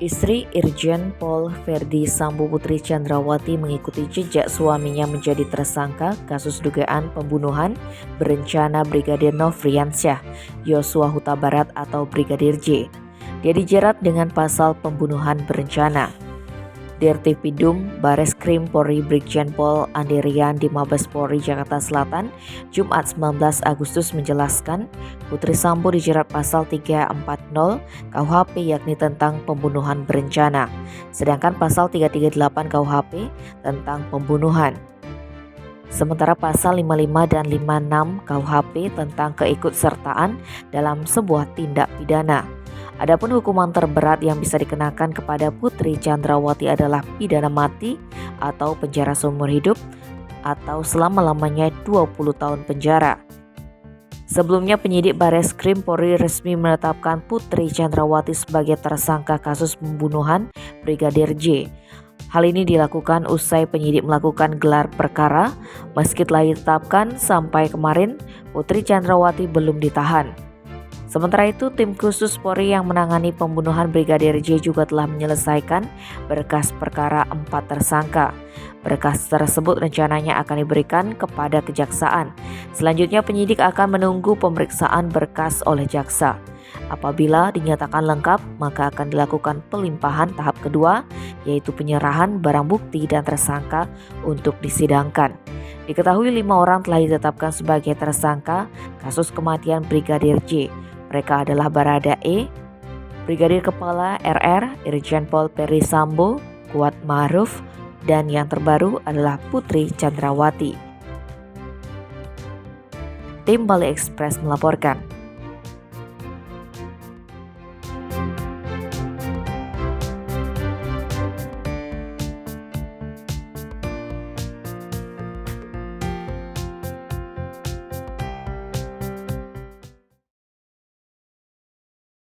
Istri Irjen Pol Verdi Sambo Putri Chandrawati mengikuti jejak suaminya menjadi tersangka kasus dugaan pembunuhan berencana Brigadir Nofriansyah Yosua Huta Barat atau Brigadir J. Dia dijerat dengan pasal pembunuhan berencana. Dirtipidum Bareskrim Polri Brigjen Pol Andirian di Mabes Polri Jakarta Selatan Jumat 19 Agustus menjelaskan Putri Sambo dijerat pasal 340 KUHP yakni tentang pembunuhan berencana, sedangkan pasal 338 KUHP tentang pembunuhan. Sementara pasal 55 dan 56 KUHP tentang keikutsertaan dalam sebuah tindak pidana. Adapun hukuman terberat yang bisa dikenakan kepada Putri Chandrawati adalah pidana mati atau penjara seumur hidup atau selama-lamanya 20 tahun penjara. Sebelumnya penyidik Bareskrim Polri resmi menetapkan Putri Chandrawati sebagai tersangka kasus pembunuhan Brigadir J. Hal ini dilakukan usai penyidik melakukan gelar perkara. Meski telah ditetapkan, sampai kemarin Putri Chandrawati belum ditahan. Sementara itu, tim khusus Polri yang menangani pembunuhan Brigadir J juga telah menyelesaikan berkas perkara 4 tersangka. Berkas tersebut rencananya akan diberikan kepada kejaksaan. Selanjutnya penyidik akan menunggu pemeriksaan berkas oleh jaksa. Apabila dinyatakan lengkap, maka akan dilakukan pelimpahan tahap kedua, yaitu penyerahan barang bukti dan tersangka untuk disidangkan. Diketahui 5 orang telah ditetapkan sebagai tersangka kasus kematian Brigadir J. Mereka adalah Barada E, Brigadir Kepala RR, Irjen Pol Verdi Sambo, Kuat Ma'ruf, dan yang terbaru adalah Putri Chandrawati. Tim Bali Express melaporkan.